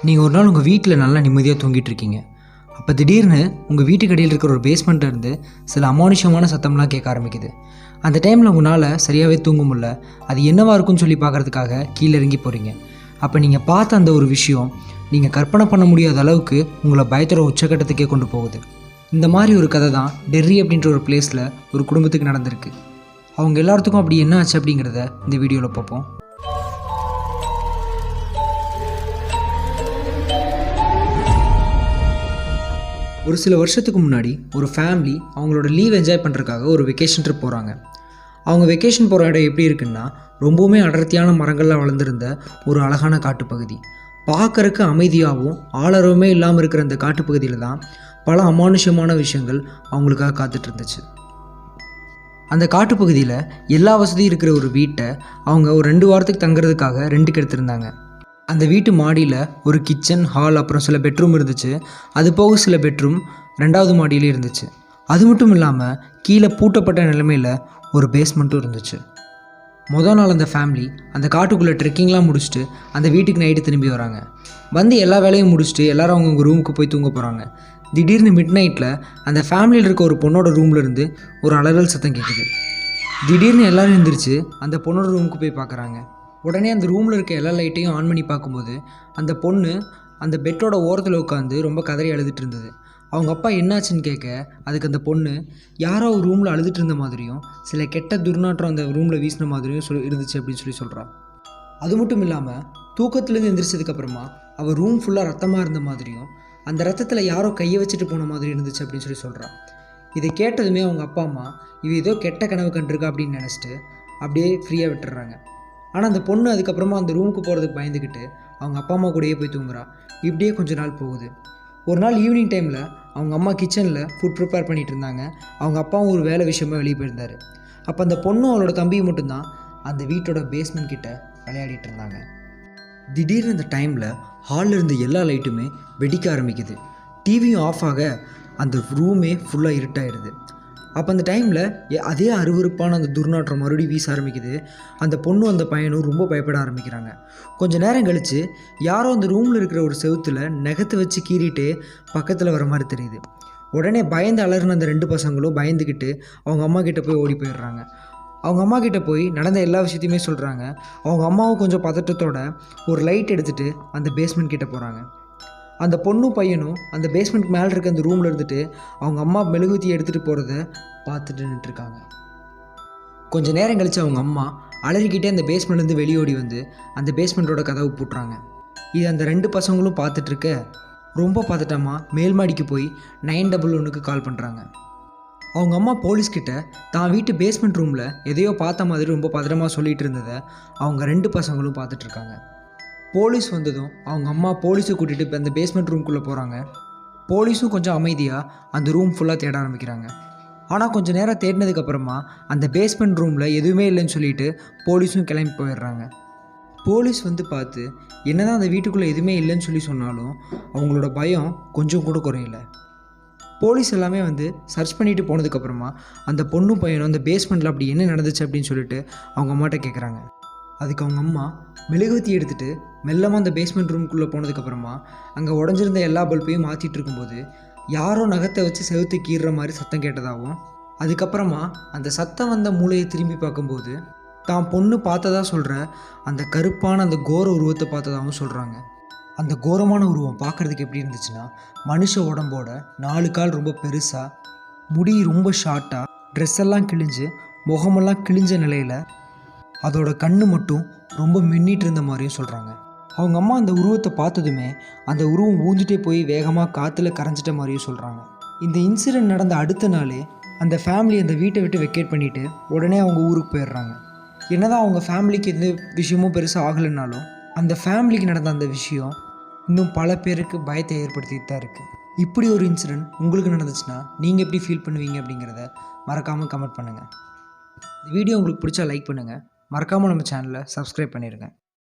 நீங்கள் ஒரு நாள் உங்கள் வீட்டில் நல்லா நிம்மதியாக தூங்கிட்டு இருக்கீங்க. அப்போ திடீர்னு உங்கள் வீட்டுக்கு அடியில் இருக்கிற ஒரு பேஸ்மெண்ட்லேருந்து சில அமானுஷமான சத்தம்லாம் கேட்க ஆரம்பிக்குது. அந்த டைமில் உங்களால் சரியாகவே தூங்க முடியல. அது என்னவாக இருக்குன்னு சொல்லி பார்க்குறதுக்காக கீழே இறங்கி போகிறீங்க. அப்போ நீங்கள் பார்த்த அந்த ஒரு விஷயம் நீங்கள் கற்பனை பண்ண முடியாத அளவுக்கு உங்களை பயத்தோட உச்சக்கட்டத்துக்கே கொண்டு போகுது. இந்த மாதிரி ஒரு கதை தான் டெர்ரி அப்படின்ற ஒரு பிளேஸில் ஒரு குடும்பத்துக்கு நடந்திருக்கு. அவங்க எல்லாத்துக்கும் அப்படி என்ன ஆச்சு அப்படிங்கிறத இந்த வீடியோவில் பார்ப்போம். ஒரு சில வருஷத்துக்கு முன்னாடி ஒரு ஃபேமிலி அவங்களோட லீவ் என்ஜாய் பண்ணுறதுக்காக ஒரு வெக்கேஷன் ட்ரிப் போகிறாங்க. அவங்க வெக்கேஷன் போகிற இடம் எப்படி இருக்குன்னா, ரொம்பவுமே அடர்த்தியான மரங்கள்லாம் வளர்ந்துருந்த ஒரு அழகான காட்டுப்பகுதி. பார்க்கறக்கு அமைதியாகவும் ஆளரவுமே இல்லாமல் இருக்கிற அந்த காட்டுப்பகுதியில் தான் பல அமானுஷ்யமான விஷயங்கள் அவங்களுக்காக காத்துட்டு இருந்துச்சு. அந்த காட்டுப்பகுதியில் எல்லா வசதியும் இருக்கிற ஒரு வீட்டை அவங்க ஒரு 2 வாரத்துக்கு தங்குறதுக்காக ரெண்டுக்கு எடுத்திருந்தாங்க. அந்த வீட்டு மாடியில் ஒரு கிச்சன், ஹால், அப்புறம் சில பெட்ரூம் இருந்துச்சு. அது போக சில பெட்ரூம் 2வது மாடியிலே இருந்துச்சு. அது மட்டும் இல்லாமல் கீழே பூட்டப்பட்ட நிலைமையில் ஒரு பேஸ்மெண்ட்டும் இருந்துச்சு. மொதல் நாள் அந்த ஃபேமிலி அந்த காட்டுக்குள்ளே ட்ரெக்கிங்லாம் முடிச்சுட்டு அந்த வீட்டுக்கு நைட்டு திரும்பி வராங்க. வந்து எல்லா வேலையும் முடிச்சுட்டு எல்லோரும் அவங்கவுங்க ரூமுக்கு போய் தூங்க போகிறாங்க. திடீர்னு மிட் நைட்டில் அந்த ஃபேமிலியில் இருக்க ஒரு பொண்ணோட ரூம்லேருந்து ஒரு அலறல் சத்தம் கேட்குது. திடீர்னு எல்லோரும் எழுந்திரிச்சு அந்த பொண்ணோட ரூமுக்கு போய் பார்க்குறாங்க. உடனே அந்த ரூமில் இருக்க எல்லா லைட்டையும் ஆன் பண்ணி பார்க்கும்போது அந்த பொண்ணு அந்த பெட்டோட ஓரத்தில் உட்காந்து ரொம்ப கதறி அழுதுட்டு இருந்தது. அவங்க அப்பா என்னாச்சுன்னு கேட்க, அதுக்கு அந்த பொண்ணு யாரோ ஒரு ரூமில் அழுதுட்டு இருந்த மாதிரியும் சில கெட்ட துர்நாற்றம் அந்த ரூமில் வீசின மாதிரியும் இருந்துச்சு அப்படின்னு சொல்கிறான். அது மட்டும் இல்லாமல் தூக்கத்துலேருந்து எந்திரிச்சதுக்கப்புறமா அவள் ரூம் ஃபுல்லாக ரத்தமாக இருந்த மாதிரியும் அந்த ரத்தத்தில் யாரோ கையை வச்சுட்டு போன மாதிரி இருந்துச்சு அப்படின்னு சொல்கிறான். இதை கேட்டதுமே அவங்க அப்பா அம்மா இவ ஏதோ கெட்ட கனவு கண்டிருக்கா அப்படின்னு நினச்சிட்டு அப்படியே ஃப்ரீயாக விட்டுறாங்க. ஆனால் அந்த பொண்ணு அதுக்கப்புறமா அந்த ரூமுக்கு போகிறதுக்கு பயந்துக்கிட்டு அவங்க அப்பா அம்மா கூடயே போய் தூங்குறா. இப்படியே கொஞ்ச நாள் போகுது. ஒரு நாள் ஈவினிங் டைமில் அவங்க அம்மா கிச்சனில் ஃபுட் ப்ரிப்பேர் பண்ணிகிட்டு இருந்தாங்க. அவங்க அப்பாவும் ஒரு வேலை விஷயமாக வெளியே போயிருந்தார். அப்போ அந்த பொண்ணும் அவளோட தம்பியும் மட்டும்தான் அந்த வீட்டோட பேஸ்மெண்ட் கிட்ட விளையாடிட்டு இருந்தாங்க. திடீர்னு அந்த டைமில் ஹாலில் இருந்த எல்லா லைட்டுமே வெடிக்க ஆரம்பிக்குது. டிவியும் ஆஃப் ஆக அந்த ரூமே ஃபுல்லாக இருட்டாயிடுது. அப்போ அந்த டைமில் அதே அருவருப்பான அந்த துர்நாற்றம் மறுபடியும் வீச ஆரம்பிக்குது. அந்த பொண்ணும் அந்த பையனும் ரொம்ப பயப்பட ஆரம்பிக்கிறாங்க. கொஞ்சம் நேரம் கழித்து யாரோ அந்த ரூமில் இருக்கிற ஒரு செவுத்தில் நகத்தை வச்சு கீறிட்டு பக்கத்தில் வர மாதிரி தெரியுது. உடனே பயந்து அலறின அந்த 2 பசங்களும் பயந்துக்கிட்டு அவங்க அம்மா கிட்டே போய் ஓடி போயிடுறாங்க. அவங்க அம்மா கிட்டே போய் நடந்த எல்லா விஷயத்தையுமே சொல்கிறாங்க. அவங்க அம்மாவும் கொஞ்சம் பதட்டத்தோட ஒரு லைட் எடுத்துகிட்டு அந்த பேஸ்மெண்ட் கிட்டே போகிறாங்க. அந்த பொண்ணும் பையனும் அந்த பேஸ்மெண்ட் மேலே இருக்க அந்த ரூமில் இருந்துட்டு அவங்க அம்மா மெழுகுவத்தி எடுத்துகிட்டு போகிறத பார்த்துட்டு நின்றுட்டுருக்காங்க. கொஞ்சம் நேரம் கழித்து அவங்க அம்மா அலறிக்கிட்டே அந்த பேஸ்மெண்ட்லேருந்து வெளியோடி வந்து அந்த பேஸ்மெண்ட்டோட கதவு பூட்டுறாங்க. இது அந்த 2 பசங்களும் பார்த்துட்ருக்க ரொம்ப பதட்டமாக மேல் மாடிக்கு போய் 911க்கு கால் பண்ணுறாங்க. அவங்க அம்மா போலீஸ்கிட்ட தான் வீட்டு பேஸ்மெண்ட் ரூமில் எதையோ பார்த்த மாதிரி ரொம்ப பதட்டமாக சொல்லிகிட்டு இருந்ததை அவங்க 2 பசங்களும் பார்த்துட்ருக்காங்க. போலீஸ் வந்ததும் அவங்க அம்மா போலீஸை கூட்டிகிட்டு இப்போ அந்த பேஸ்மெண்ட் ரூம்குள்ளே போகிறாங்க. போலீஸும் கொஞ்சம் அமைதியாக அந்த ரூம் ஃபுல்லாக தேட ஆரம்பிக்கிறாங்க. ஆனால் கொஞ்சம் நேரம் தேடினதுக்கப்புறமா அந்த பேஸ்மெண்ட் ரூமில் எதுவுமே இல்லைன்னு சொல்லிட்டு போலீஸும் கிளம்பி போயிடுறாங்க. போலீஸ் வந்து பார்த்து என்னதான் அந்த வீட்டுக்குள்ளே எதுவுமே இல்லைன்னு சொன்னாலும் அவங்களோட பயம் கொஞ்சம் கூட குறையல. போலீஸ் எல்லாமே வந்து சர்ச் பண்ணிட்டு போனதுக்கப்புறமா அந்த பொண்ணும் பையனும் அந்த பேஸ்மெண்ட்டில் அப்படி என்ன நடந்துச்சு அப்படின்னு சொல்லிட்டு அவங்க அம்மாட்ட கேட்குறாங்க. அதுக்கு அவங்க அம்மா மெழுகுவத்தி எடுத்துகிட்டு மெல்லமாக அந்த பேஸ்மெண்ட் ரூமுக்குள்ளே போனதுக்கப்புறமா அங்கே உடஞ்சிருந்த எல்லா பல்பையும் மாற்றிட்டு இருக்கும்போது யாரோ நகத்தை வச்சு செவுத்து கீறுற மாதிரி சத்தம் கேட்டதாகவும், அதுக்கப்புறமா அந்த சத்தம் வந்த மூளையை திரும்பி பார்க்கும்போது தான் பொண்ணு பார்த்ததா சொல்கிற அந்த கருப்பான அந்த கோர உருவத்தை பார்த்ததாகவும் சொல்கிறாங்க. அந்த கோரமான உருவம் பார்க்குறதுக்கு எப்படி இருந்துச்சுன்னா, மனுஷ உடம்போட 4 கால் ரொம்ப பெருசாக, முடி ரொம்ப ஷார்ட்டாக, ட்ரெஸ் எல்லாம் கிழிஞ்சு முகமெல்லாம் கிழிஞ்ச நிலையில் அதோட கண்ணு மட்டும் ரொம்ப மின்னிட்டு இருந்த மாதிரியும் சொல்கிறாங்க. அவங்க அம்மா அந்த உருவத்தை பார்த்ததுமே அந்த உருவம் ஊஞ்சிட்டே போய் வேகமாக காற்றுல கரைஞ்சிட்ட மாதிரியும் சொல்கிறாங்க. இந்த இன்சிடெண்ட் நடந்த அடுத்த நாளே அந்த ஃபேமிலி அந்த வீட்டை விட்டு வெக்கேட் பண்ணிவிட்டு உடனே அவங்க ஊருக்கு போயிடுறாங்க. என்னதான் அவங்க ஃபேமிலிக்கு எந்த விஷயமும் பெருசாக ஆகலைன்னாலும் அந்த ஃபேமிலிக்கு நடந்த அந்த விஷயம் இன்னும் பல பேருக்கு பயத்தை ஏற்படுத்திட்டு தான் இருக்குது. இப்படி ஒரு இன்சிடெண்ட் உங்களுக்கு நடந்துச்சுன்னா நீங்கள் எப்படி ஃபீல் பண்ணுவீங்க அப்படிங்கிறத மறக்காமல் கமெண்ட் பண்ணுங்கள். இந்த வீடியோ உங்களுக்கு பிடிச்சா லைக் பண்ணுங்கள். மறக்காமல் நம்ம சேனலை சப்ஸ்கிரைப் பண்ணிடுங்க.